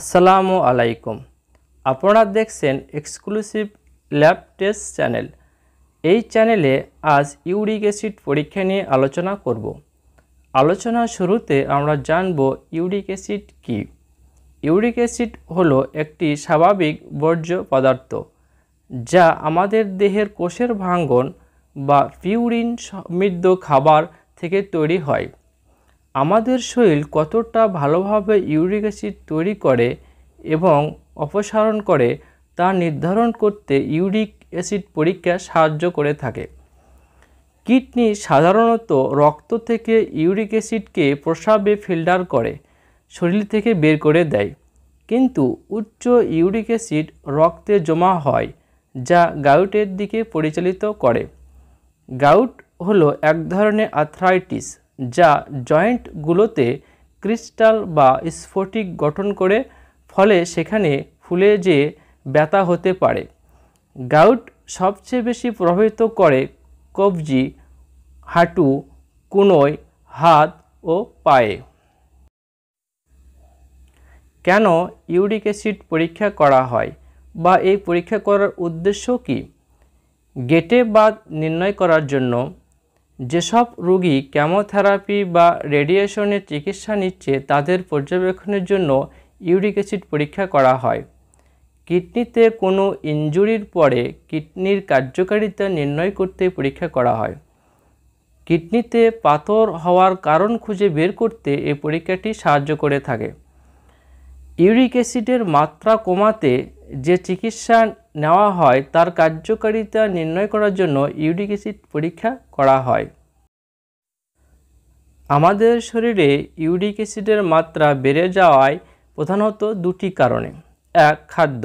আসসালামু আলাইকুম। আপনারা দেখছেন এক্সক্লুসিভ ল্যাব টেস্ট চ্যানেল। এই চ্যানেলে আজ ইউরিক অ্যাসিড পরীক্ষা নিয়ে আলোচনা করব। আলোচনার শুরুতে আমরা জানব ইউরিক অ্যাসিড কী। ইউরিক অ্যাসিড হলো একটি স্বাভাবিক বর্জ্য পদার্থ যা আমাদের দেহের কোষের ভাঙ্গন বা পিউরিন সমৃদ্ধ খাবার থেকে তৈরি হয়। আমাদের শরীর কতটা ভালোভাবে ইউরিক অ্যাসিড তৈরি করে এবং অপসারণ করে তা নির্ধারণ করতে ইউরিক অ্যাসিড পরীক্ষা সাহায্য করে থাকে। কিডনি সাধারণত রক্ত থেকে ইউরিক অ্যাসিডকে প্রস্রাবে ফিল্টার করে শরীর থেকে বের করে দেয়, কিন্তু উচ্চ ইউরিক অ্যাসিড রক্তে জমা হয় যা গাউটের দিকে পরিচালিত করে। গাউট হলো এক ধরনের আর্থ্রাইটিস যা জয়েন্টগুলোতে ক্রিস্টাল বা স্ফটিক গঠন করে, ফলে সেখানে ফুলে যেয়ে ব্যথা হতে পারে। গাউট সবচেয়ে বেশি প্রভাবিত করে কবজি, হাঁটু, কনুই, হাত ও পায়ে। কেন ইউরিক অ্যাসিড পরীক্ষা করা হয় বা এই পরীক্ষা করার উদ্দেশ্য কী? গেটে বাত নির্ণয় করার জন্য যেসব রোগী কেমোথেরাপি বা রেডিয়েশনের চিকিৎসা নিচ্ছে তাদের পর্যবেক্ষণের জন্য ইউরিক অ্যাসিড পরীক্ষা করা হয়। কিডনিতে কোনো ইনজুরির পরে কিডনির কার্যকারিতা নির্ণয় করতে পরীক্ষা করা হয়। কিডনিতে পাথর হওয়ার কারণ খুঁজে বের করতে এই পরীক্ষাটি সাহায্য করে থাকে। ইউরিক অ্যাসিডের মাত্রা কমাতে যে চিকিৎসা নেওয়া হয় তার কার্যকারিতা নির্ণয় করার জন্য ইউরিক অ্যাসিড পরীক্ষা করা হয়। আমাদের শরীরে ইউরিক অ্যাসিডের মাত্রা বেড়ে যাওয়ায় প্রধানত দুটি কারণে। এক, খাদ্য।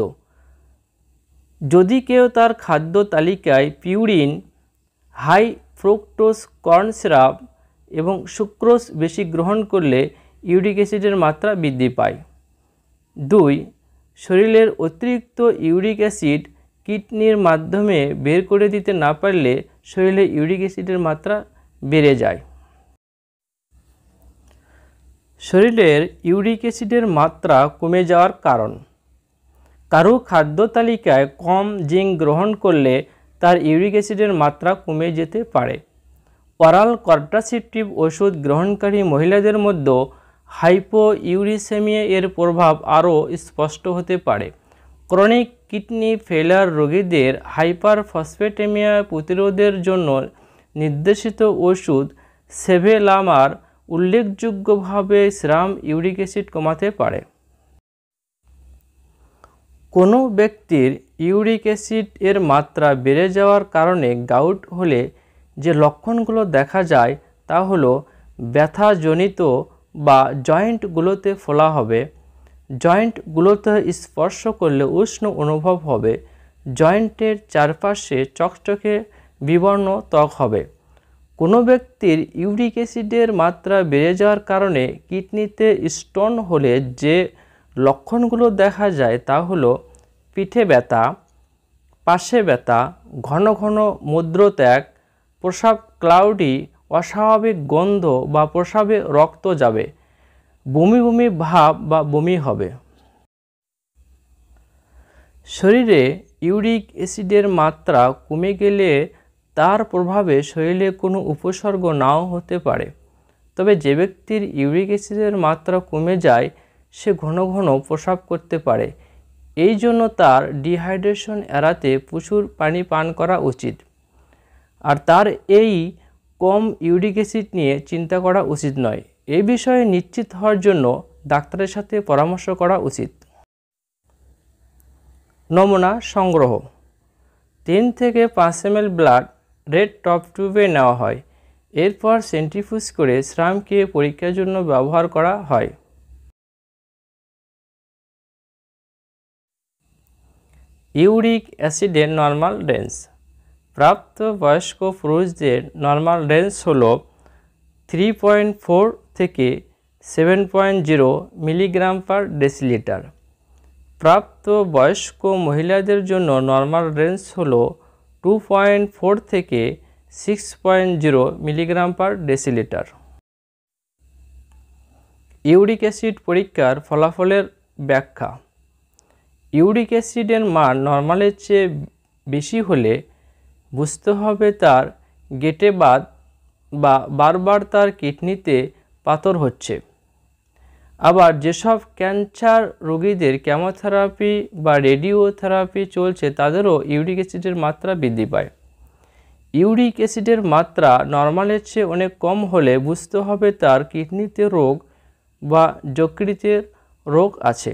যদি কেউ তার খাদ্য তালিকায় purine, high fructose corn syrup এবং সুক্রোজ বেশি গ্রহণ করলে ইউরিক অ্যাসিডের মাত্রা বৃদ্ধি পায়। দুই, শরীরের অতিরিক্ত ইউরিক অ্যাসিড কিডনির মাধ্যমে বের করে দিতে না পারলে শরীরে ইউরিক অ্যাসিডের মাত্রা বেড়ে যায়। শরীরের ইউরিক অ্যাসিডের মাত্রা কমে যাওয়ার কারণ। কারো খাদ্য তালিকায় কম জিঙ্ক গ্রহণ করলে তার ইউরিক অ্যাসিডের মাত্রা কমে যেতে পারে। অরাল কন্ট্রাসেপটিভ ওষুধ গ্রহণকারী মহিলাদের মধ্যে হাইপোইউরিসেমিয়া এর প্রভাব আরও স্পষ্ট হতে পারে। ক্রনিক কিডনি ফেলার রোগীদের হাইপারফসফেটেমিয়া প্রতিরোধের জন্য নির্দেশিত ওষুধ সেভেলামার উল্লেখযোগ্যভাবে সেরাম ইউরিক অ্যাসিড কমাতে পারে। কোনো ব্যক্তির ইউরিক অ্যাসিড এর মাত্রা বেড়ে যাওয়ার কারণে গাউট হলে যে লক্ষণগুলো দেখা যায় তা হলো ব্যথাজনিত বা জয়েন্টগুলোতে ফোলা হবে, জয়েন্টগুলোতে স্পর্শ করলে উষ্ণ অনুভব হবে, জয়েন্টের চারপাশে চকচকে বিবর্ণ ত্বক হবে। কোনো ব্যক্তির ইউরিক অ্যাসিডের মাত্রা বেড়ে যাওয়ার কারণে কিডনিতে স্টোন হলে যে লক্ষণগুলো দেখা যায় তা হলো পিঠে ব্যথা, পাশে ব্যথা, ঘন ঘন মূত্রত্যাগ, প্রস্রাব ক্লাউডি, অস্বাভাবিক গন্ধ বা প্রস্রাবে রক্ত যাবে, বমি বমি ভাব বা বমি হবে। শরীরে ইউরিক অ্যাসিডের মাত্রা কমে গেলে তার প্রভাবে শরীরে কোনো উপসর্গ নাও হতে পারে, তবে যে ব্যক্তির ইউরিক অ্যাসিডের মাত্রা কমে যায় সে ঘন ঘন প্রস্রাব করতে পারে। এই জন্য তার ডিহাইড্রেশন এড়াতে প্রচুর পানি পান করা উচিত, আর তার এই কম ইউরিক অ্যাসিড নিয়ে চিন্তা করা উচিত নয়। এই বিষয়ে নিশ্চিত হওয়ার জন্য ডাক্তারের সাথে পরামর্শ করা উচিত। নমুনা সংগ্রহ। 3 থেকে 5 ml ব্লাড রেড টপ টিউবে নেওয়া হয়, এরপর সেন্ট্রিফিউজ করে শ্রামকে পরীক্ষার জন্য ব্যবহার করা হয়। ইউরিক অ্যাসিডের নর্মাল রেঞ্জ। প্রাপ্ত বয়স্ক পুরুষদের নর্মাল রেঞ্জ হল 3.4 থেকে 7.0 মিলিগ্রাম পার ডেসিলিটার। প্রাপ্ত বয়স্ক মহিলাদের জন্য নর্মাল রেঞ্জ হল 2.4 থেকে 6.0 milligram per decilitre. Uric acid পরীক্ষার ফলাফলের ব্যাখ্যা। ইউরিক অ্যাসিডের মান নর্মালের চেয়ে বেশি হলে বুঝতে হবে তার গেটে বা বারবার তার কিডনিতে পাথর হচ্ছে। আবার যেসব ক্যান্সার রোগীদের কেমোথেরাপি বা রেডিওথেরাপি চলছে তাদেরও ইউরিক অ্যাসিডের মাত্রা বৃদ্ধি পায়। ইউরিক অ্যাসিডের মাত্রা নর্মালের চেয়ে অনেক কম হলে বুঝতে হবে তার কিডনিতে রোগ বা যকৃতের রোগ আছে।